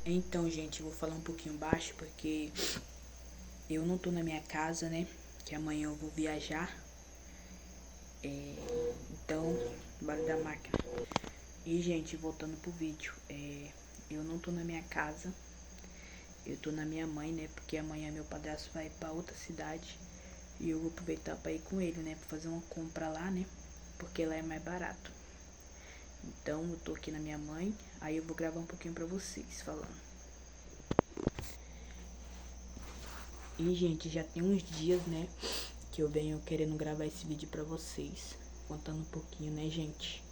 Então, gente, eu vou falar um pouquinho baixo porque eu não tô na minha casa, né? Que amanhã eu vou viajar. Então, barulho da máquina. E, gente, voltando pro vídeo, eu não tô na minha casa. Eu tô na minha mãe, né? Porque amanhã meu padrasto vai pra outra cidade. E eu vou aproveitar pra ir com ele, né? Pra fazer uma compra lá, né? Porque lá é mais barato. Então, eu tô aqui na minha mãe. Aí eu vou gravar um pouquinho pra vocês falando. E, gente, já tem uns dias, né, que eu venho querendo gravar esse vídeo pra vocês, contando um pouquinho, né, gente.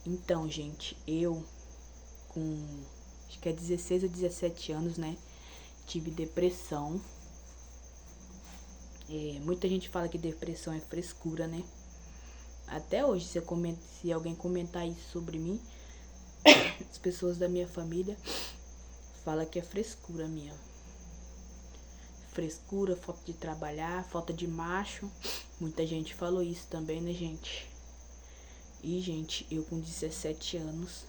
Então, gente, eu com, acho que é 16 ou 17 anos, né, tive depressão. Muita gente fala que depressão é frescura, né. Até hoje, se alguém comentar isso sobre mim, as pessoas da minha família falam que é frescura minha. Frescura, falta de trabalhar, falta de macho. Muita gente falou isso também, né, gente? E, gente, eu com 17 anos,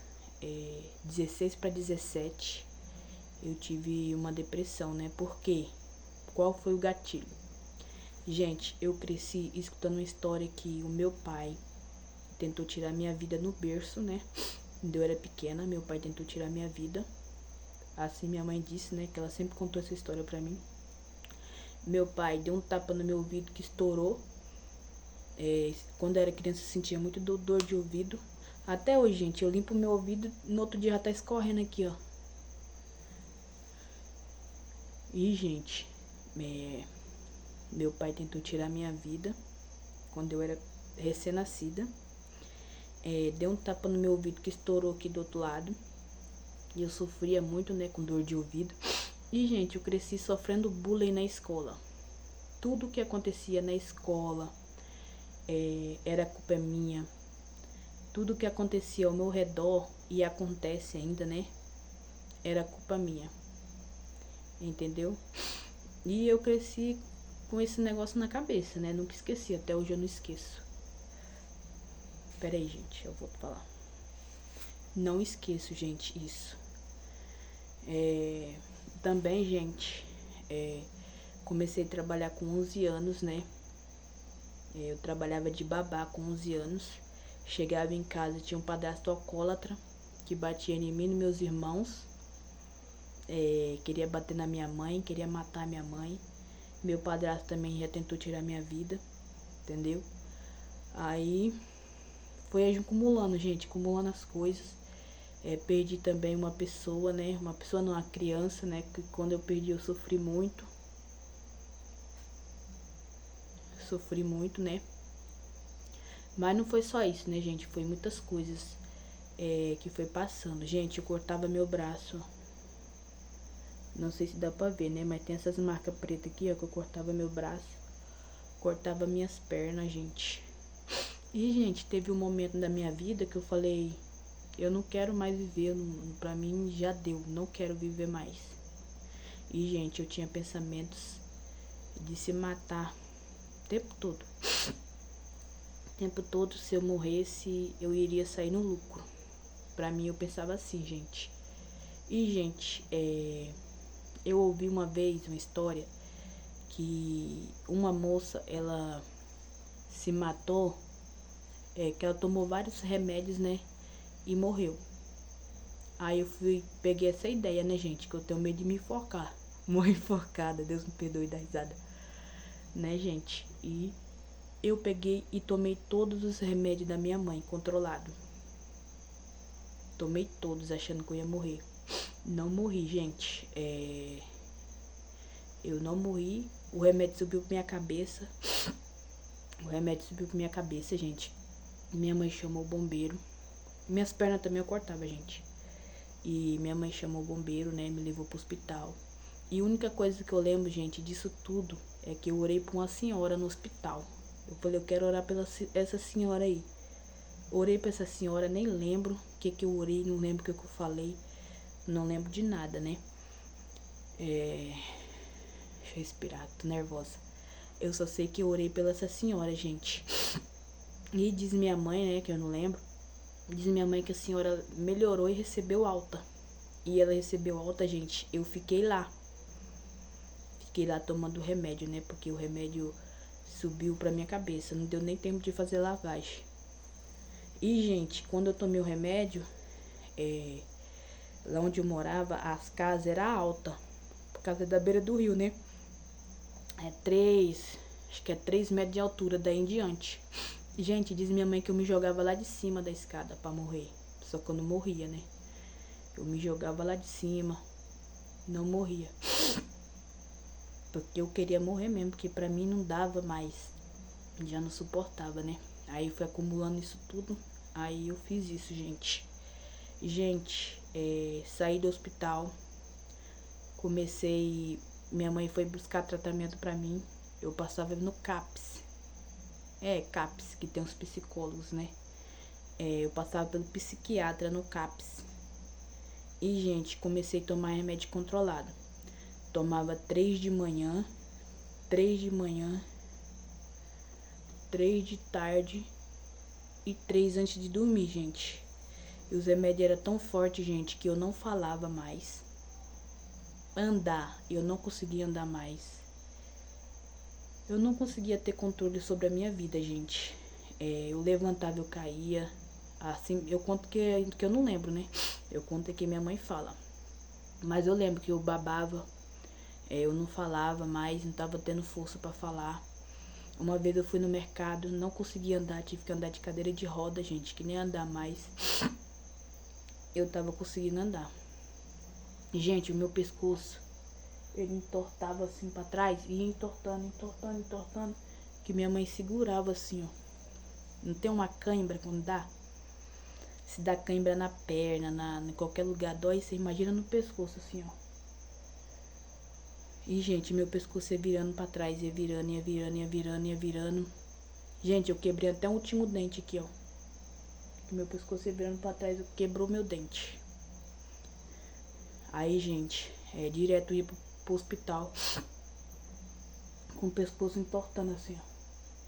16 para 17, eu tive uma depressão, né? Por quê? Qual foi o gatilho? Gente, eu cresci escutando uma história que o meu pai tentou tirar minha vida no berço, né? Quando eu era pequena, meu pai tentou tirar minha vida. Assim minha mãe disse, né? Que ela sempre contou essa história pra mim. Meu pai deu um tapa no meu ouvido que estourou. Quando eu era criança eu sentia muito dor de ouvido. Até hoje, gente, eu limpo meu ouvido, no outro dia já tá escorrendo aqui, ó. E, gente, meu pai tentou tirar minha vida quando eu era recém-nascida. Deu um tapa no meu ouvido que estourou aqui do outro lado. E eu sofria muito, né, com dor de ouvido. E, gente, eu cresci sofrendo bullying na escola. Tudo que acontecia na escola era culpa minha. Tudo que acontecia ao meu redor, e acontece ainda, né, era culpa minha. Entendeu? E eu cresci com esse negócio na cabeça, né? Nunca esqueci, até hoje eu não esqueço. Pera aí, gente, eu vou falar. Não esqueço, gente, isso. Também, gente, comecei a trabalhar com 11 anos, né? Eu trabalhava de babá com 11 anos. Chegava em casa, tinha um padrasto alcoólatra que batia em mim e nos meus irmãos. Queria bater na minha mãe, queria matar minha mãe. Meu padrasto também já tentou tirar minha vida, entendeu? Aí foi acumulando, gente, acumulando as coisas. Perdi também uma pessoa, né? Uma pessoa não, uma criança, né? Que quando eu perdi eu sofri muito. Sofri muito, né? Mas não foi só isso, né, gente? Foi muitas coisas que foi passando. Gente, eu cortava meu braço. Não sei se dá pra ver, né? Mas tem essas marcas pretas aqui, ó, que eu cortava meu braço. Cortava minhas pernas, gente. E, gente, teve um momento da minha vida que eu falei, eu não quero mais viver, pra mim já deu, não quero viver mais. E, gente, eu tinha pensamentos de se matar o tempo todo. O tempo todo, se eu morresse, eu iria sair no lucro. Pra mim, eu pensava assim, gente. E, gente, eu ouvi uma vez uma história que uma moça, ela se matou, que ela tomou vários remédios, né, e morreu. Aí eu peguei essa ideia, né, gente, que eu tenho medo de me enforcar. Morrer enforcada, Deus me perdoe da risada. Né, gente? E eu peguei e tomei todos os remédios da minha mãe, controlado. Tomei todos, achando que eu ia morrer. Não morri, gente. Eu não morri. O remédio subiu pra minha cabeça. Gente. Minha mãe chamou o bombeiro. Minhas pernas também eu cortava, gente. E minha mãe chamou o bombeiro, né? Me levou pro hospital. E a única coisa que eu lembro, gente, disso tudo é que eu orei pra uma senhora no hospital. Eu falei, eu quero orar pela essa senhora aí. Orei pra essa senhora, nem lembro o que eu orei, não lembro o que eu falei. Não lembro de nada, né? Deixa eu respirar, tô nervosa. Eu só sei que eu orei pela essa senhora, gente. E diz minha mãe, né, que eu não lembro. Diz minha mãe que a senhora melhorou e recebeu alta. e ela recebeu alta, gente, eu fiquei lá. Fiquei lá tomando remédio, né? Porque o remédio subiu pra minha cabeça. Não deu nem tempo de fazer lavagem. E, gente, quando eu tomei o remédio, lá onde eu morava, as casas eram altas. Por causa da beira do rio, né? Acho que é 3 metros de altura daí em diante. Gente, diz minha mãe que eu me jogava lá de cima da escada pra morrer. Só que eu não morria, né? Eu me jogava lá de cima, não morria. Porque eu queria morrer mesmo, porque pra mim não dava mais. Já não suportava, né? Aí foi acumulando isso tudo. Aí eu fiz isso, gente. Gente, saí do hospital. Minha mãe foi buscar tratamento pra mim. Eu passava no CAPS. CAPS, que tem os psicólogos, né? Eu passava pelo psiquiatra no CAPS. E, gente, comecei a tomar remédio controlado. Tomava 3 de manhã, 3 de manhã, 3 de tarde e 3 antes de dormir, gente. E os remédios eram tão fortes, gente, que eu não falava mais. Eu não conseguia andar mais. Eu não conseguia ter controle sobre a minha vida, gente. Eu levantava, eu caía. Assim, eu conto que eu não lembro, né? Eu conto que minha mãe fala. Mas eu lembro que eu babava. Eu não falava mais, não tava tendo força pra falar. Uma vez eu fui no mercado, não conseguia andar, tive que andar de cadeira de roda, gente, que nem andar mais. Eu tava conseguindo andar. Gente, o meu pescoço, ele entortava assim pra trás, e ia entortando, que minha mãe segurava assim, ó. Não tem uma cãibra quando dá? Se dá cãibra na perna, em qualquer lugar dói, você imagina no pescoço assim, ó. E, gente, meu pescoço ia virando pra trás, ia virando. Gente, eu quebrei até o último dente aqui, ó. Meu pescoço ia virando pra trás, quebrou meu dente. Aí, gente, direto ia pro hospital com o pescoço entortando assim, ó.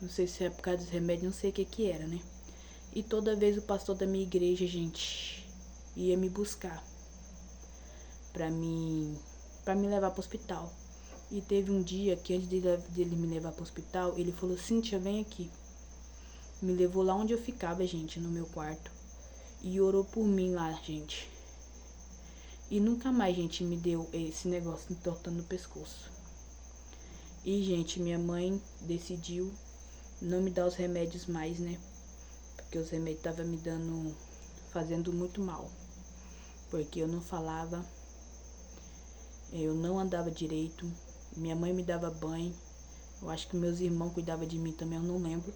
Não sei se é por causa dos remédios, não sei o que era, né? E toda vez o pastor da minha igreja, gente, ia me buscar pra me levar pro hospital. E teve um dia que antes dele me levar pro hospital, ele falou: Cíntia, vem aqui. Me levou lá onde eu ficava, gente, no meu quarto. E orou por mim lá, gente. E nunca mais, gente, me deu esse negócio entortando no pescoço. E, gente, minha mãe decidiu não me dar os remédios mais, né? Porque os remédios estavam me fazendo muito mal. Porque eu não falava, eu não andava direito. Minha mãe me dava banho. Eu acho que meus irmãos cuidavam de mim também, eu não lembro.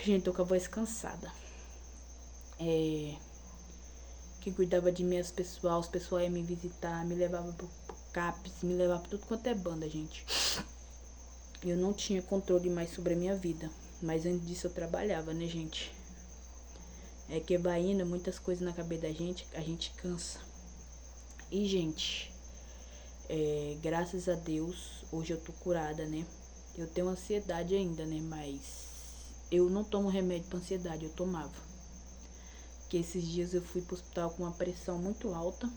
Gente, tô com a voz cansada. Quem cuidava de mim, os pessoal ia me visitar, me levava pro CAPS, me levava pra tudo quanto é banda, gente. Eu não tinha controle mais sobre a minha vida. Mas antes disso eu trabalhava, né, gente? É que vai indo muitas coisas na cabeça da gente, a gente cansa. E, gente, graças a Deus, hoje eu tô curada, né? Eu tenho ansiedade ainda, né? Mas eu não tomo remédio pra ansiedade, eu tomava. Porque esses dias eu fui pro hospital com uma pressão muito alta.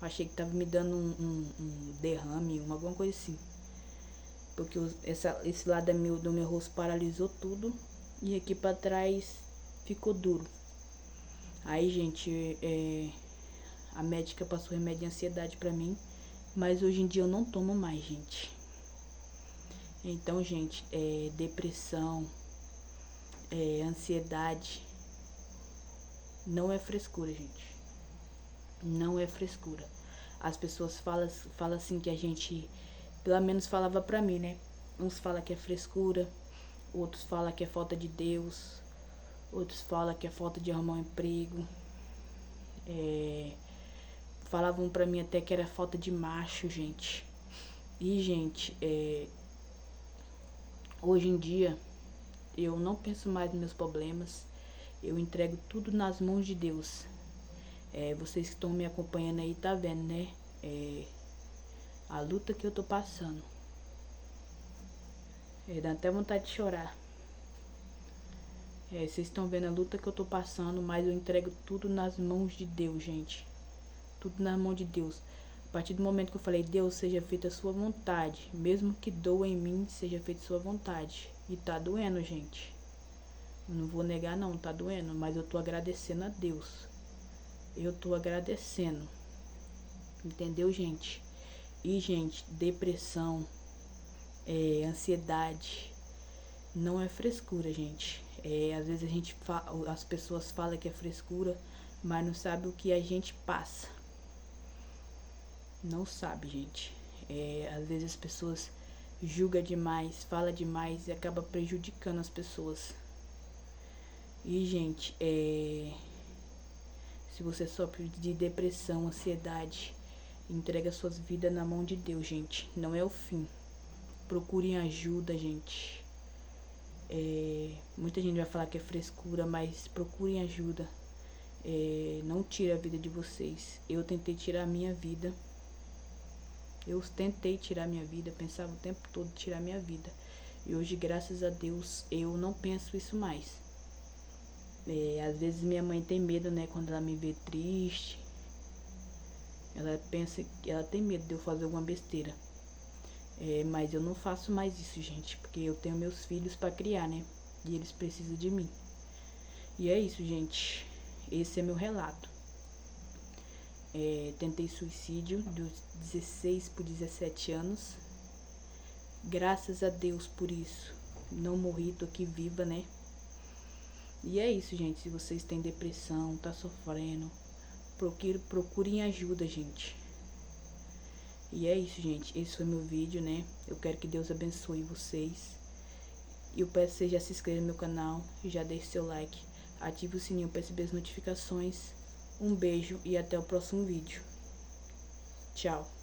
Achei que tava me dando um derrame, alguma coisa assim. Porque esse lado do meu rosto paralisou tudo. E aqui pra trás ficou duro. Aí, gente, a médica passou remédio de ansiedade pra mim. Mas hoje em dia eu não tomo mais, gente. Então, gente, depressão, ansiedade, não é frescura, gente. Não é frescura. As pessoas falam assim que a gente, pelo menos falava pra mim, né? Uns falam que é frescura, outros falam que é falta de Deus, outros falam que é falta de arrumar um emprego. Falavam pra mim até que era falta de macho, gente. E, gente, hoje em dia, eu não penso mais nos meus problemas. Eu entrego tudo nas mãos de Deus. Vocês que estão me acompanhando aí, tá vendo, né? A luta que eu tô passando. Dá até vontade de chorar. Vocês estão vendo a luta que eu tô passando, mas eu entrego tudo nas mãos de Deus, gente. Tudo na mão de Deus. A partir do momento que eu falei, Deus, seja feita a sua vontade. Mesmo que doa em mim, seja feita a sua vontade. E tá doendo, gente. Eu não vou negar não, tá doendo. Mas eu tô agradecendo a Deus. Eu tô agradecendo. Entendeu, gente? E, gente, depressão, ansiedade, não é frescura, gente. Às vezes as pessoas falam que é frescura, mas não sabe o que a gente passa. Não sabe, gente. Às vezes as pessoas julgam demais, falam demais e acaba prejudicando as pessoas. E, gente, se você sofre de depressão, ansiedade, entrega suas vidas na mão de Deus, gente. Não é o fim. Procurem ajuda, gente. Muita gente vai falar que é frescura, mas procurem ajuda. Não tire a vida de vocês. Eu tentei tirar a minha vida. Pensava o tempo todo em tirar a minha vida. E hoje, graças a Deus, eu não penso isso mais. Às vezes minha mãe tem medo, né, quando ela me vê triste. Ela tem medo de eu fazer alguma besteira. Mas eu não faço mais isso, gente, porque eu tenho meus filhos pra criar, né? E eles precisam de mim. E é isso, gente. Esse é meu relato. Tentei suicídio dos 16 por 17 anos. Graças a Deus por isso. Não morri, tô aqui viva, né? E é isso, gente. Se vocês têm depressão, tá sofrendo, procurem ajuda, gente. E é isso, gente. Esse foi meu vídeo, né? Eu quero que Deus abençoe vocês. E eu peço que você já se inscreva no meu canal, já deixe seu like, ative o sininho para receber as notificações. Um beijo e até o próximo vídeo. Tchau.